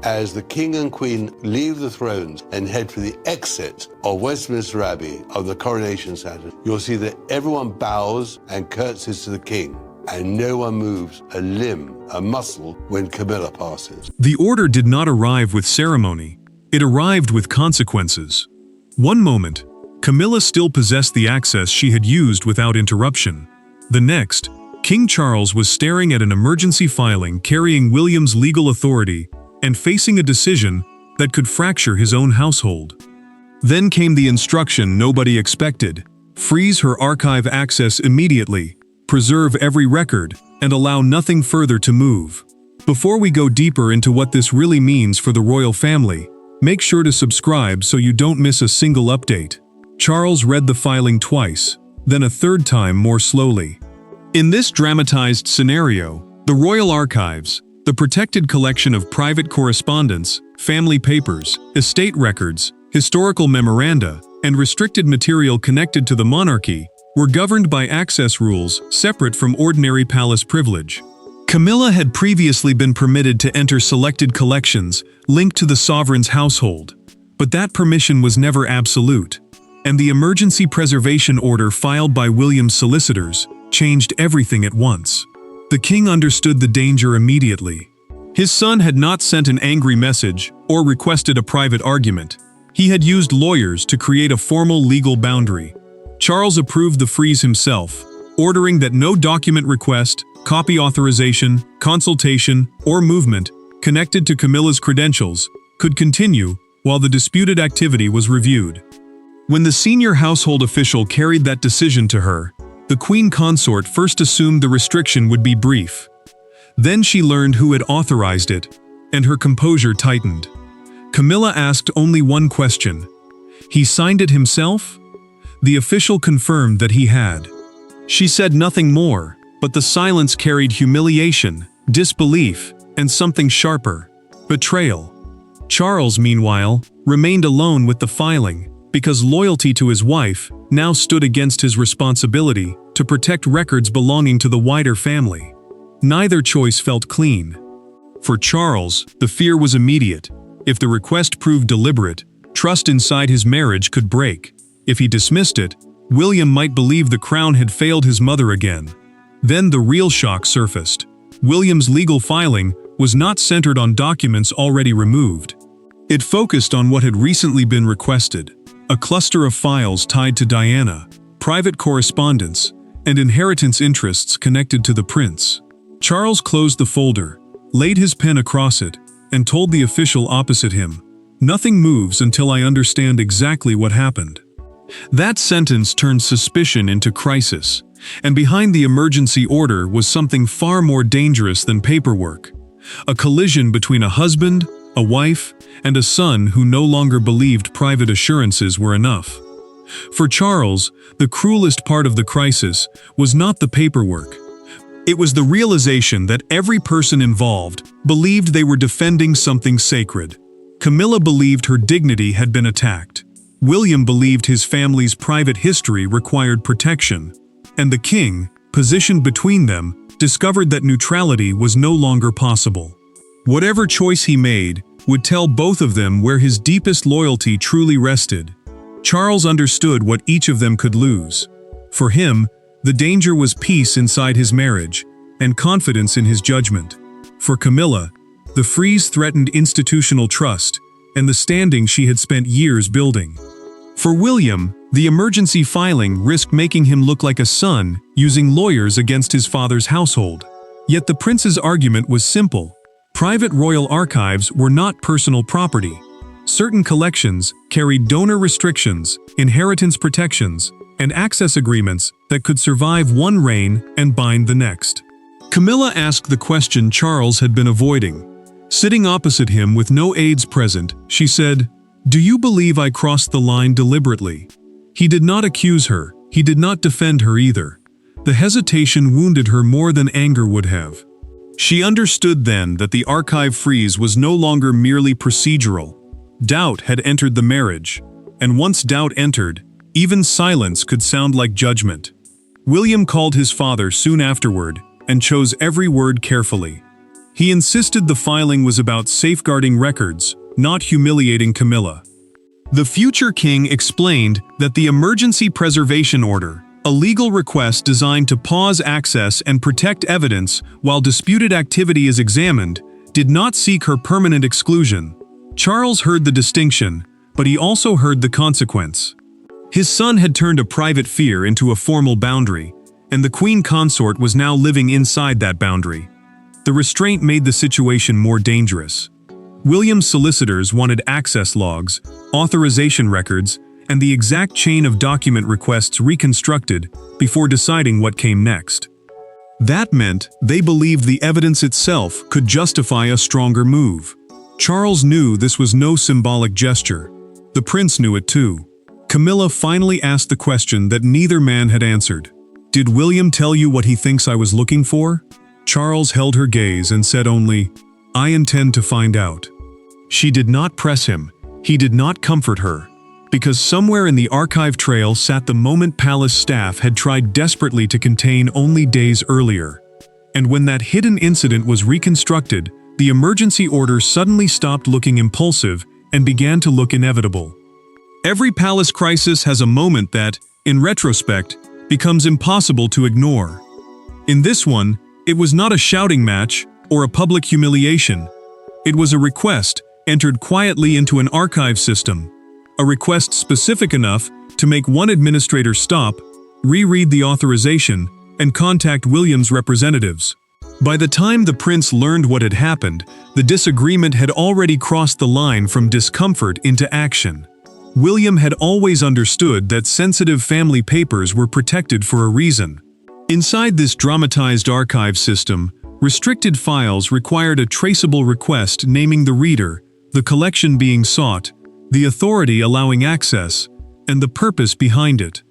As the king and queen leave the thrones and head for the exit of Westminster Abbey of the coronation ceremony, you'll see that everyone bows and curtsies to the king, and no one moves a limb, a muscle, when Camilla passes. The order did not arrive with ceremony. It arrived with consequences. One moment, Camilla still possessed the access she had used without interruption. The next, King Charles was staring at an emergency filing carrying William's legal authority and facing a decision that could fracture his own household. Then came the instruction nobody expected: freeze her archive access immediately, preserve every record, and allow nothing further to move. Before we go deeper into what this really means for the royal family, make sure to subscribe so you don't miss a single update. Charles read the filing twice, then a third time more slowly. In this dramatized scenario, the royal archives, the protected collection of private correspondence, family papers, estate records, historical memoranda, and restricted material connected to the monarchy, were governed by access rules separate from ordinary palace privilege. Camilla had previously been permitted to enter selected collections linked to the sovereign's household, but that permission was never absolute, and the emergency preservation order filed by William's solicitors changed everything at once. The king understood the danger immediately. His son had not sent an angry message or requested a private argument. He had used lawyers to create a formal legal boundary. Charles approved the freeze himself, ordering that no document request, copy authorization, consultation, or movement connected to Camilla's credentials could continue while the disputed activity was reviewed. When the senior household official carried that decision to her, the queen consort first assumed the restriction would be brief. Then she learned who had authorized it, and her composure tightened. Camilla asked only one question: "He signed it himself?" The official confirmed that he had. She said nothing more, but the silence carried humiliation, disbelief, and something sharper: betrayal. Charles, meanwhile, remained alone with the filing, because loyalty to his wife now stood against his responsibility to protect records belonging to the wider family. Neither choice felt clean. For Charles, the fear was immediate. If the request proved deliberate, trust inside his marriage could break. If he dismissed it, William might believe the crown had failed his mother again. Then the real shock surfaced. William's legal filing was not centered on documents already removed. It focused on what had recently been requested: a cluster of files tied to Diana, private correspondence, and inheritance interests connected to the prince. Charles closed the folder, laid his pen across it, and told the official opposite him, "Nothing moves until I understand exactly what happened." That sentence turned suspicion into crisis, and behind the emergency order was something far more dangerous than paperwork: a collision between a husband, a wife, and a son who no longer believed private assurances were enough. For Charles, the cruelest part of the crisis was not the paperwork. It was the realization that every person involved believed they were defending something sacred. Camilla believed her dignity had been attacked. William believed his family's private history required protection. And the king, positioned between them, discovered that neutrality was no longer possible. Whatever choice he made would tell both of them where his deepest loyalty truly rested. Charles understood what each of them could lose. For him, the danger was peace inside his marriage and confidence in his judgment. For Camilla, the freeze threatened institutional trust and the standing she had spent years building. For William, the emergency filing risked making him look like a son using lawyers against his father's household. Yet the prince's argument was simple. Private royal archives were not personal property. Certain collections carried donor restrictions, inheritance protections, and access agreements that could survive one reign and bind the next. Camilla asked the question Charles had been avoiding. Sitting opposite him with no aides present, she said, "Do you believe I crossed the line deliberately?" He did not accuse her. He did not defend her either. The hesitation wounded her more than anger would have. She understood then that the archive freeze was no longer merely procedural. Doubt had entered the marriage, and once doubt entered, even silence could sound like judgment. William called his father soon afterward and chose every word carefully. He insisted the filing was about safeguarding records, not humiliating Camilla. The future king explained that the emergency preservation order, a legal request designed to pause access and protect evidence while disputed activity is examined, did not seek her permanent exclusion. Charles heard the distinction, but he also heard the consequence. His son had turned a private fear into a formal boundary, and the queen consort was now living inside that boundary. The restraint made the situation more dangerous. William's solicitors wanted access logs, authorization records, and the exact chain of document requests reconstructed before deciding what came next. That meant they believed the evidence itself could justify a stronger move. Charles knew this was no symbolic gesture. The prince knew it too. Camilla finally asked the question that neither man had answered. "Did William tell you what he thinks I was looking for?" Charles held her gaze and said only, "I intend to find out." She did not press him. He did not comfort her. Because somewhere in the archive trail sat the moment palace staff had tried desperately to contain only days earlier. And when that hidden incident was reconstructed, the emergency order suddenly stopped looking impulsive and began to look inevitable. Every palace crisis has a moment that, in retrospect, becomes impossible to ignore. In this one, it was not a shouting match or a public humiliation. It was a request entered quietly into an archive system. A request specific enough to make one administrator stop, reread the authorization, and contact William's representatives. By the time the prince learned what had happened, the disagreement had already crossed the line from discomfort into action. William had always understood that sensitive family papers were protected for a reason. Inside this dramatized archive system, restricted files required a traceable request naming the reader, the collection being sought, the authority allowing access, and the purpose behind it.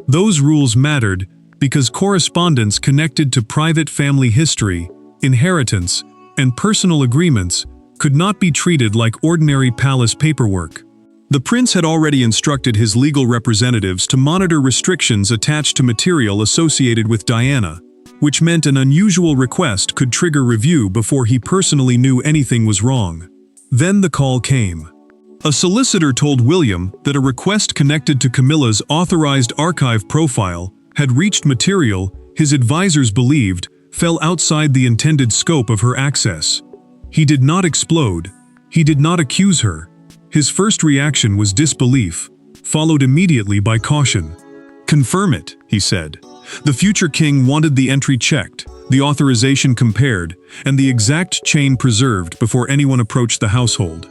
Those rules mattered because correspondence connected to private family history, inheritance, and personal agreements could not be treated like ordinary palace paperwork. The prince had already instructed his legal representatives to monitor restrictions attached to material associated with Diana, which meant an unusual request could trigger review before he personally knew anything was wrong. Then the call came. A solicitor told William that a request connected to Camilla's authorized archive profile had reached material his advisors believed fell outside the intended scope of her access. He did not explode. He did not accuse her. His first reaction was disbelief, followed immediately by caution. "Confirm it," he said. The future king wanted the entry checked, the authorization compared, and the exact chain preserved before anyone approached the household.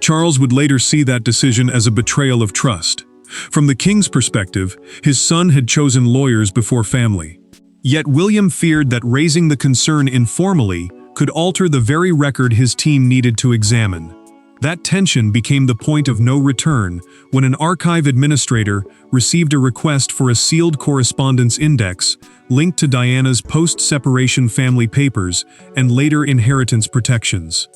Charles would later see that decision as a betrayal of trust. From the king's perspective, his son had chosen lawyers before family. Yet William feared that raising the concern informally could alter the very record his team needed to examine. That tension became the point of no return when an archive administrator received a request for a sealed correspondence index linked to Diana's post-separation family papers and later inheritance protections.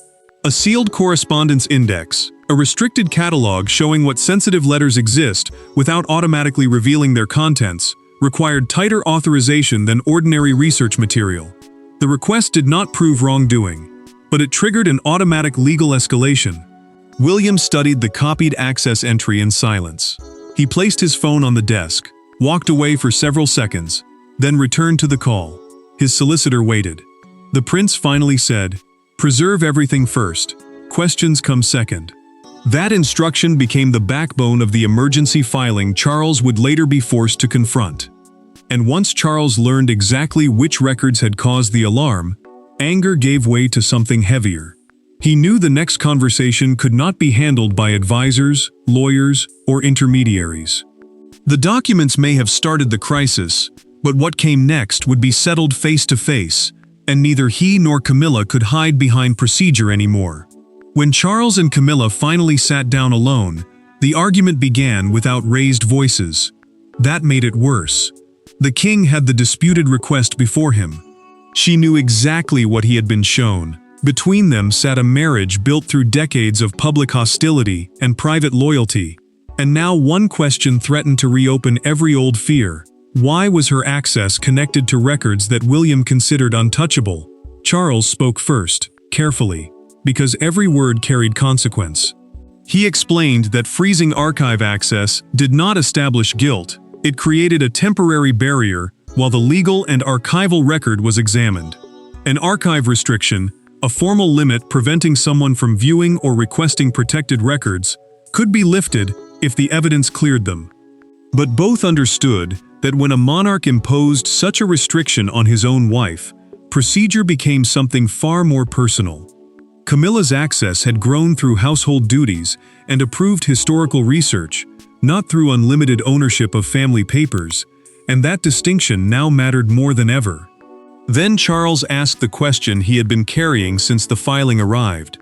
A sealed correspondence index, a restricted catalog showing what sensitive letters exist without automatically revealing their contents, required tighter authorization than ordinary research material. The request did not prove wrongdoing, but it triggered an automatic legal escalation. William studied the copied access entry in silence. He placed his phone on the desk, walked away for several seconds, then returned to the call. His solicitor waited. The prince finally said, "Preserve everything first. Questions come second." That instruction became the backbone of the emergency filing Charles would later be forced to confront. And once Charles learned exactly which records had caused the alarm, anger gave way to something heavier. He knew the next conversation could not be handled by advisors, lawyers, or intermediaries. The documents may have started the crisis, but what came next would be settled face to face, and neither he nor Camilla could hide behind procedure anymore. When Charles and Camilla finally sat down alone, the argument began without raised voices. That made it worse. The king had the disputed request before him. She knew exactly what he had been shown. Between them sat a marriage built through decades of public hostility and private loyalty. And now one question threatened to reopen every old fear. Why was her access connected to records that William considered untouchable? Charles spoke first. carefully, because every word carried consequence. He explained that freezing archive access did not establish guilt, it created a temporary barrier while the legal and archival record was examined. An archive restriction, a formal limit preventing someone from viewing or requesting protected records, could be lifted if the evidence cleared them. But both understood that when a monarch imposed such a restriction on his own wife, procedure became something far more personal. Camilla's access had grown through household duties and approved historical research, not through unlimited ownership of family papers, and that distinction now mattered more than ever. Then Charles asked the question he had been carrying since the filing arrived.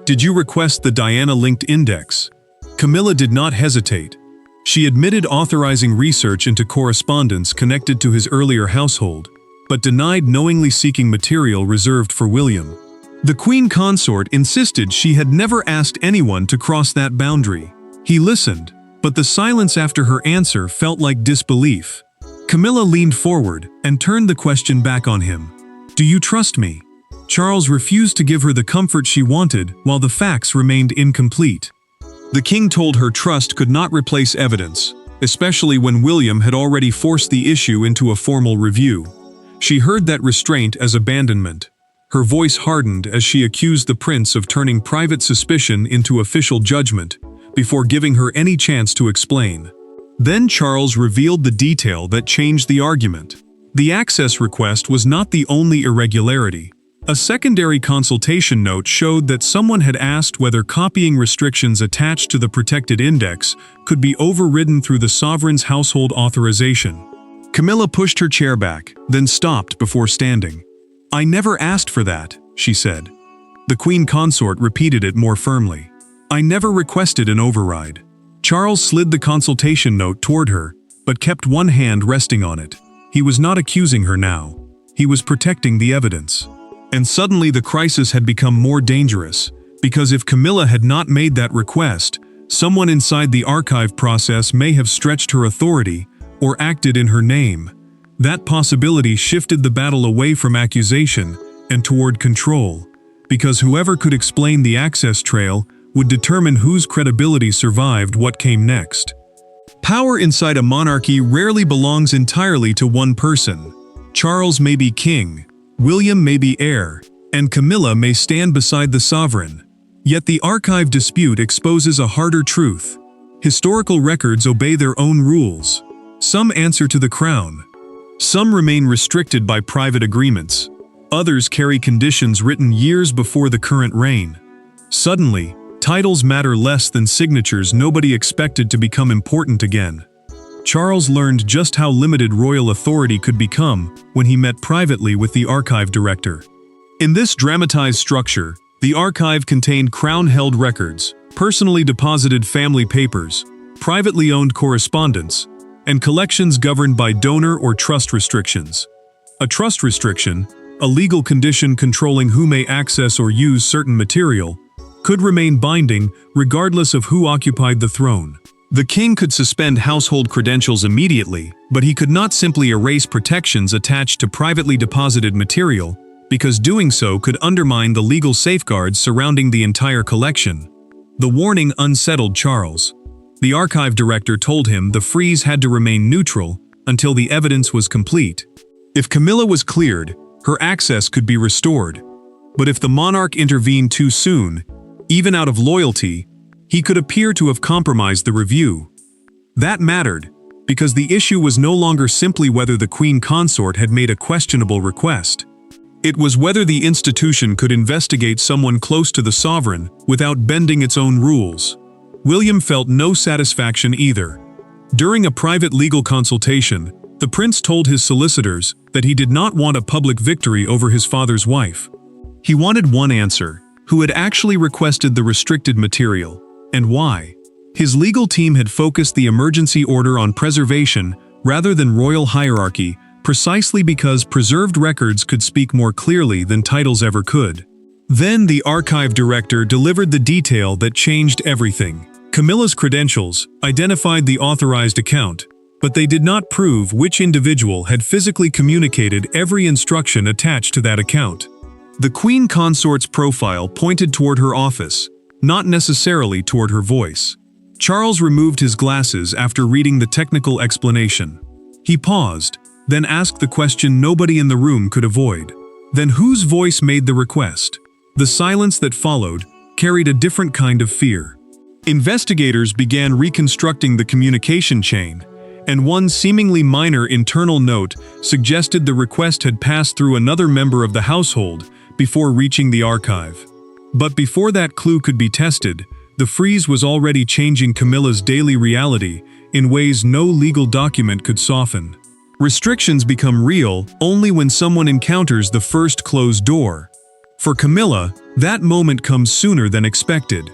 "Did you request the Diana-linked index?" Camilla did not hesitate. She admitted authorizing research into correspondence connected to his earlier household, but denied knowingly seeking material reserved for William. The Queen Consort insisted she had never asked anyone to cross that boundary. He listened, but the silence after her answer felt like disbelief. Camilla leaned forward and turned the question back on him. "Do you trust me?" Charles refused to give her the comfort she wanted while the facts remained incomplete. The king told her trust could not replace evidence, especially when William had already forced the issue into a formal review. She heard that restraint as abandonment. Her voice hardened as she accused the prince of turning private suspicion into official judgment, before giving her any chance to explain. Then Charles revealed the detail that changed the argument. The access request was not the only irregularity. A secondary consultation note showed that someone had asked whether copying restrictions attached to the protected index could be overridden through the sovereign's household authorization. Camilla pushed her chair back, then stopped before standing. "I never asked for that," she said. The Queen Consort repeated it more firmly. "I never requested an override." Charles slid the consultation note toward her, but kept one hand resting on it. He was not accusing her now. He was protecting the evidence. And suddenly the crisis had become more dangerous, because if Camilla had not made that request, someone inside the archive process may have stretched her authority or acted in her name. That possibility shifted the battle away from accusation and toward control, because whoever could explain the access trail would determine whose credibility survived what came next. Power inside a monarchy rarely belongs entirely to one person. Charles may be king, William may be heir, and Camilla may stand beside the sovereign. Yet the archive dispute exposes a harder truth. Historical records obey their own rules. Some answer to the crown. Some remain restricted by private agreements. Others carry conditions written years before the current reign. Suddenly, titles matter less than signatures nobody expected to become important again. Charles learned just how limited royal authority could become when he met privately with the archive director. In this dramatized structure, the archive contained crown-held records, personally deposited family papers, privately owned correspondence, and collections governed by donor or trust restrictions. A trust restriction, a legal condition controlling who may access or use certain material, could remain binding regardless of who occupied the throne. The king could suspend household credentials immediately, but he could not simply erase protections attached to privately deposited material, because doing so could undermine the legal safeguards surrounding the entire collection. The warning unsettled Charles. The archive director told him the freeze had to remain neutral until the evidence was complete. If Camilla was cleared, her access could be restored. But if the monarch intervened too soon, even out of loyalty, he could appear to have compromised the review. That mattered, because the issue was no longer simply whether the Queen Consort had made a questionable request. It was whether the institution could investigate someone close to the sovereign without bending its own rules. William felt no satisfaction either. During a private legal consultation, the prince told his solicitors that he did not want a public victory over his father's wife. He wanted one answer: who had actually requested the restricted material, and why. His legal team had focused the emergency order on preservation rather than royal hierarchy, precisely because preserved records could speak more clearly than titles ever could. Then the archive director delivered the detail that changed everything. Camilla's credentials identified the authorized account, but they did not prove which individual had physically communicated every instruction attached to that account. The queen consort's profile pointed toward her office, not necessarily toward her voice. Charles removed his glasses after reading the technical explanation. He paused, then asked the question nobody in the room could avoid. Then whose voice made the request? The silence that followed carried a different kind of fear. Investigators began reconstructing the communication chain, and one seemingly minor internal note suggested the request had passed through another member of the household before reaching the archive. But before that clue could be tested, the freeze was already changing Camilla's daily reality in ways no legal document could soften. Restrictions become real only when someone encounters the first closed door. For Camilla, that moment comes sooner than expected.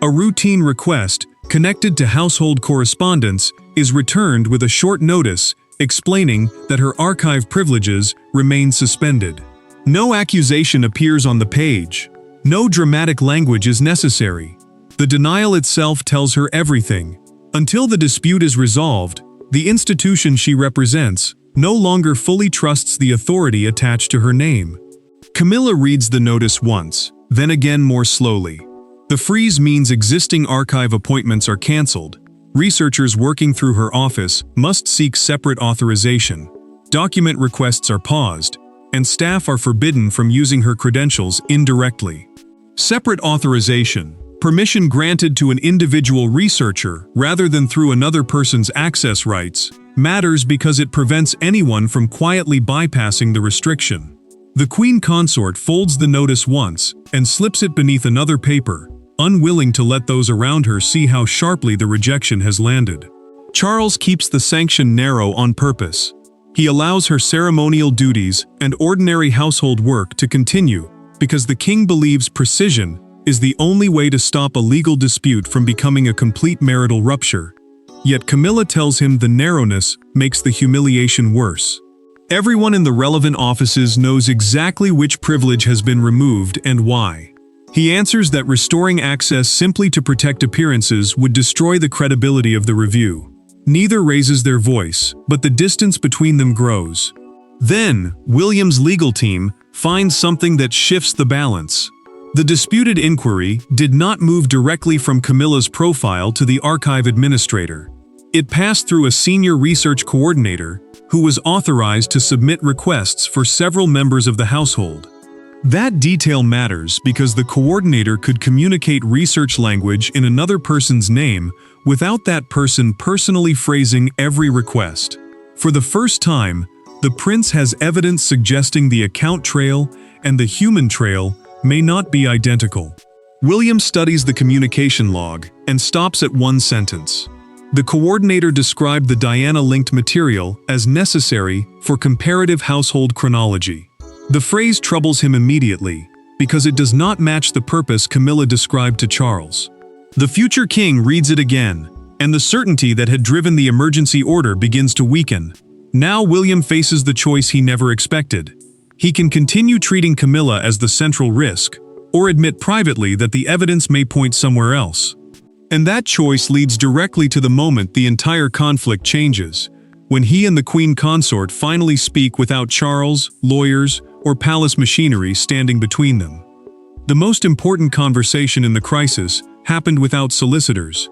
A routine request, connected to household correspondence, is returned with a short notice explaining that her archive privileges remain suspended. No accusation appears on the page. No dramatic language is necessary. The denial itself tells her everything. Until the dispute is resolved, the institution she represents no longer fully trusts the authority attached to her name. Camilla reads the notice once, then again more slowly. The freeze means existing archive appointments are cancelled. Researchers working through her office must seek separate authorization. Document requests are paused, and staff are forbidden from using her credentials indirectly. Separate authorization, permission granted to an individual researcher rather than through another person's access rights, matters because it prevents anyone from quietly bypassing the restriction. The queen consort folds the notice once and slips it beneath another paper, unwilling to let those around her see how sharply the rejection has landed. Charles keeps the sanction narrow on purpose. He allows her ceremonial duties and ordinary household work to continue because the king believes precision is the only way to stop a legal dispute from becoming a complete marital rupture. Yet Camilla tells him the narrowness makes the humiliation worse. Everyone in the relevant offices knows exactly which privilege has been removed and why. He answers that restoring access simply to protect appearances would destroy the credibility of the review. Neither raises their voice, but the distance between them grows. Then, William's legal team finds something that shifts the balance. The disputed inquiry did not move directly from Camilla's profile to the archive administrator. It passed through a senior research coordinator who was authorized to submit requests for several members of the household. That detail matters because the coordinator could communicate research language in another person's name without that person personally phrasing every request. For the first time, the prince has evidence suggesting the account trail and the human trail may not be identical. William studies the communication log and stops at one sentence. The coordinator described the Diana-linked material as necessary for comparative household chronology. The phrase troubles him immediately because it does not match the purpose Camilla described to Charles. The future king reads it again, and the certainty that had driven the emergency order begins to weaken. Now William faces the choice he never expected. He can continue treating Camilla as the central risk, or admit privately that the evidence may point somewhere else. And that choice leads directly to the moment the entire conflict changes, when he and the queen consort finally speak without Charles, lawyers, or palace machinery standing between them. The most important conversation in the crisis happened without solicitors.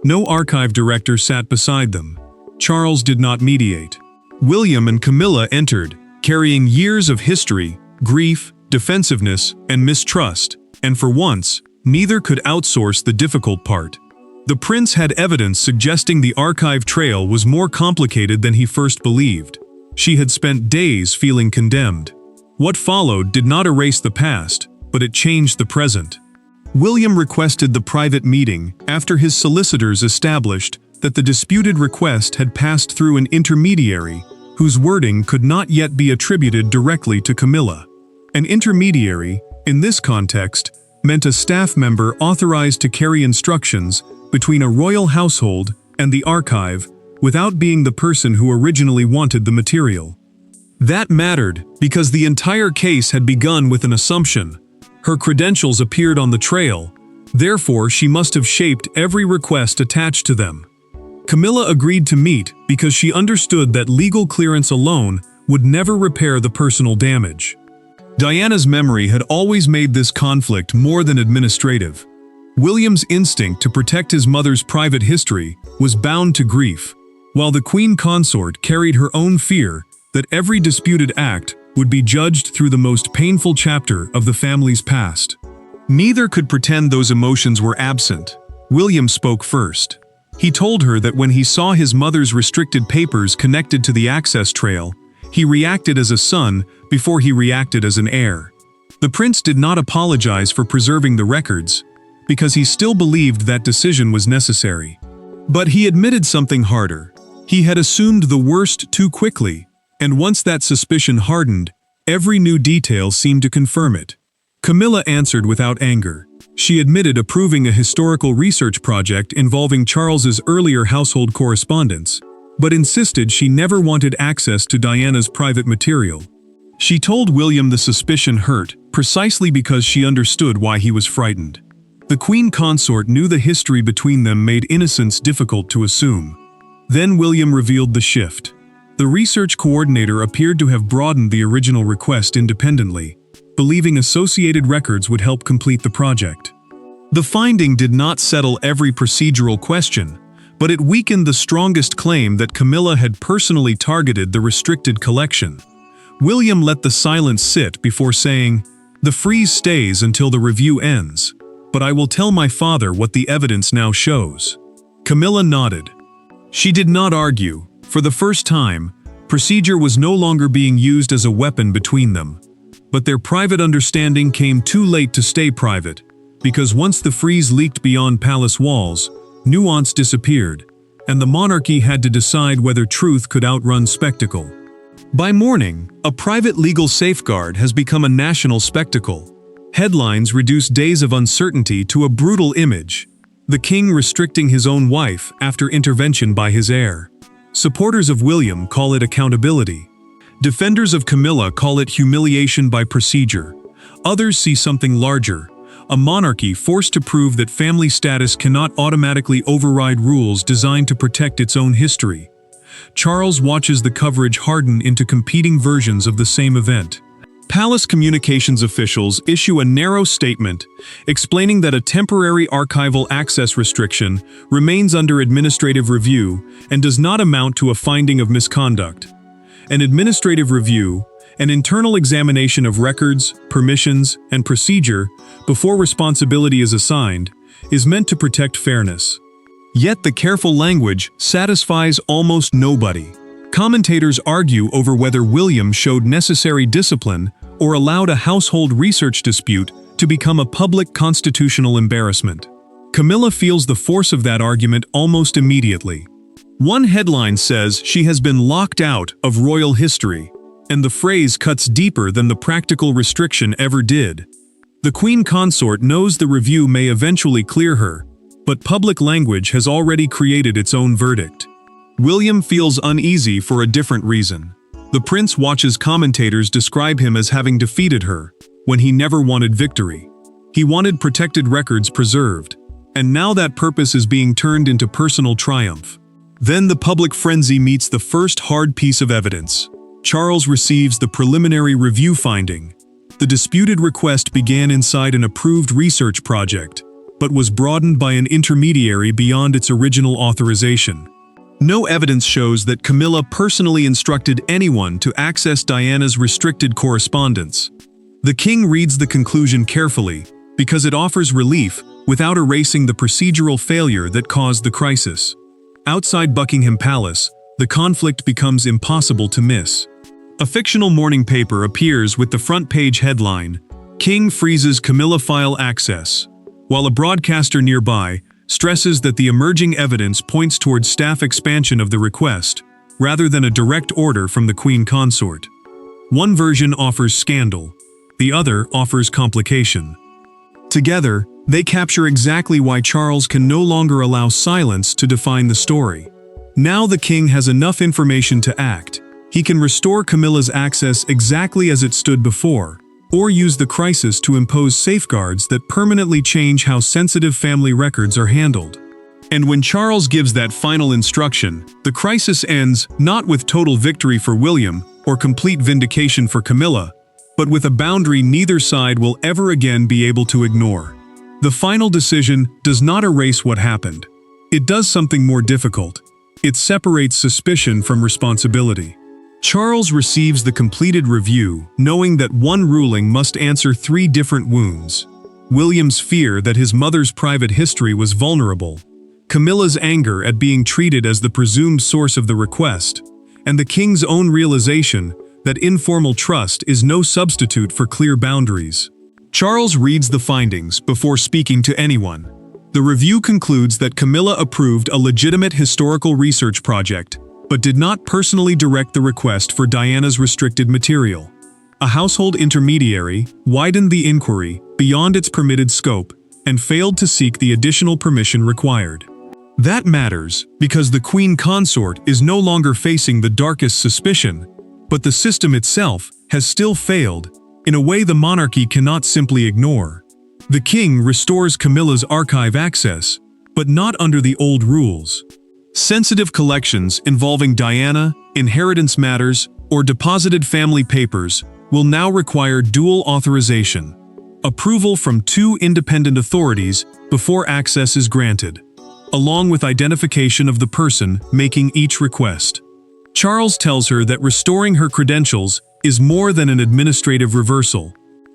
No archive director sat beside them. Charles did not mediate. William and Camilla entered, carrying years of history, grief, defensiveness, and mistrust, and for once, neither could outsource the difficult part. The prince had evidence suggesting the archive trail was more complicated than he first believed. She had spent days feeling condemned. What followed did not erase the past, but it changed the present. William requested the private meeting after his solicitors established that the disputed request had passed through an intermediary whose wording could not yet be attributed directly to Camilla. An intermediary, in this context, meant a staff member authorized to carry instructions between a royal household and the archive without being the person who originally wanted the material. That mattered because the entire case had begun with an assumption. Her credentials appeared on the trail, therefore she must have shaped every request attached to them. Camilla agreed to meet because she understood that legal clearance alone would never repair the personal damage. Diana's memory had always made this conflict more than administrative. William's instinct to protect his mother's private history was bound to grief, while the queen consort carried her own fear that every disputed act would be judged through the most painful chapter of the family's past. Neither could pretend those emotions were absent. William spoke first. He told her that when he saw his mother's restricted papers connected to the access trail, he reacted as a son before he reacted as an heir. The prince did not apologize for preserving the records, because he still believed that decision was necessary. But he admitted something harder. He had assumed the worst too quickly, and once that suspicion hardened, every new detail seemed to confirm it. Camilla answered without anger. She admitted approving a historical research project involving Charles's earlier household correspondence, but insisted she never wanted access to Diana's private material. She told William the suspicion hurt, precisely because she understood why he was frightened. The queen consort knew the history between them made innocence difficult to assume. Then William revealed the shift. The research coordinator appeared to have broadened the original request independently, believing associated records would help complete the project. The finding did not settle every procedural question, but it weakened the strongest claim that Camilla had personally targeted the restricted collection. William let the silence sit before saying, "The freeze stays until the review ends, but I will tell my father what the evidence now shows." Camilla nodded. She did not argue. For the first time, procedure was no longer being used as a weapon between them. But their private understanding came too late to stay private, because once the freeze leaked beyond palace walls, nuance disappeared, and the monarchy had to decide whether truth could outrun spectacle. By morning, a private legal safeguard has become a national spectacle. Headlines reduce days of uncertainty to a brutal image: the king restricting his own wife after intervention by his heir. Supporters of William call it accountability. Defenders of Camilla call it humiliation by procedure. Others see something larger: a monarchy forced to prove that family status cannot automatically override rules designed to protect its own history. Charles watches the coverage harden into competing versions of the same event. Palace communications officials issue a narrow statement explaining that a temporary archival access restriction remains under administrative review and does not amount to a finding of misconduct. An administrative review, an internal examination of records, permissions, and procedure before responsibility is assigned, is meant to protect fairness. Yet the careful language satisfies almost nobody. Commentators argue over whether William showed necessary discipline or allowed a household research dispute to become a public constitutional embarrassment. Camilla feels the force of that argument almost immediately. One headline says she has been locked out of royal history, and the phrase cuts deeper than the practical restriction ever did. The queen consort knows the review may eventually clear her, but public language has already created its own verdict. William feels uneasy for a different reason. The prince watches commentators describe him as having defeated her, when he never wanted victory. He wanted protected records preserved, and now that purpose is being turned into personal triumph. Then the public frenzy meets the first hard piece of evidence. Charles receives the preliminary review finding. The disputed request began inside an approved research project, but was broadened by an intermediary beyond its original authorization. No evidence shows that Camilla personally instructed anyone to access Diana's restricted correspondence. The king reads the conclusion carefully, because it offers relief without erasing the procedural failure that caused the crisis. Outside Buckingham Palace, the conflict becomes impossible to miss. A fictional morning paper appears with the front-page headline, "King freezes Camilla file access," while a broadcaster nearby stresses that the emerging evidence points towards staff expansion of the request, rather than a direct order from the queen consort. One version offers scandal, the other offers complication. Together, they capture exactly why Charles can no longer allow silence to define the story. Now the king has enough information to act. He can restore Camilla's access exactly as it stood before, or use the crisis to impose safeguards that permanently change how sensitive family records are handled. And when Charles gives that final instruction, the crisis ends not with total victory for William or complete vindication for Camilla, but with a boundary neither side will ever again be able to ignore. The final decision does not erase what happened. It does something more difficult. It separates suspicion from responsibility. Charles receives the completed review, knowing that one ruling must answer 3 different wounds. William's fear that his mother's private history was vulnerable, Camilla's anger at being treated as the presumed source of the request, and the king's own realization that informal trust is no substitute for clear boundaries. Charles reads the findings before speaking to anyone. The review concludes that Camilla approved a legitimate historical research project, but did not personally direct the request for Diana's restricted material. A household intermediary widened the inquiry beyond its permitted scope and failed to seek the additional permission required. That matters because the queen consort is no longer facing the darkest suspicion, but the system itself has still failed in a way the monarchy cannot simply ignore. The king restores Camilla's archive access, but not under the old rules. Sensitive collections involving Diana, inheritance matters, or deposited family papers will now require dual authorization, approval from 2 independent authorities before access is granted, along with identification of the person making each request. Charles tells her that restoring her credentials is more than an administrative reversal.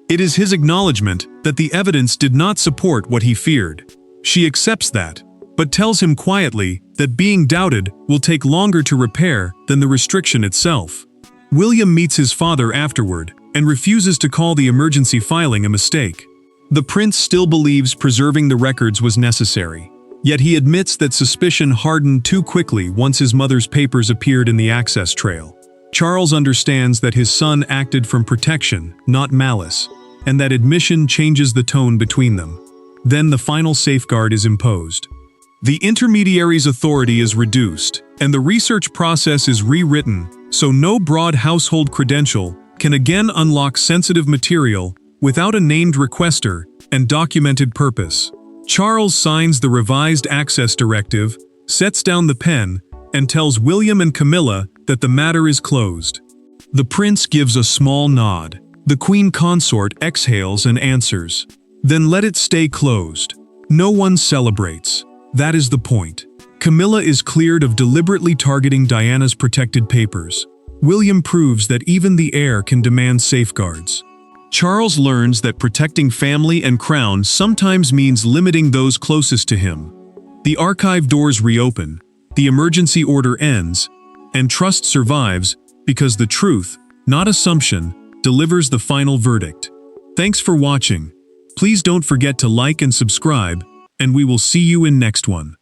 It is his acknowledgement that the evidence did not support what he feared. She accepts that, but tells him quietly that being doubted will take longer to repair than the restriction itself. William meets his father afterward and refuses to call the emergency filing a mistake. The prince still believes preserving the records was necessary, yet he admits that suspicion hardened too quickly once his mother's papers appeared in the access trail. Charles understands that his son acted from protection, not malice, and that admission changes the tone between them. Then the final safeguard is imposed. The intermediary's authority is reduced, and the research process is rewritten, so no broad household credential can again unlock sensitive material without a named requester and documented purpose. Charles signs the revised access directive, sets down the pen, and tells William and Camilla that the matter is closed. The prince gives a small nod. The queen consort exhales and answers. Then let it stay closed. No one celebrates. That is the point. Camilla is cleared of deliberately targeting Diana's protected papers. William proves that even the heir can demand safeguards. Charles learns that protecting family and crown sometimes means limiting those closest to him. The archive doors reopen, the emergency order ends, and trust survives because the truth, not assumption, delivers the final verdict. Thanks for watching. Please don't forget to like and subscribe, and we will see you in next one.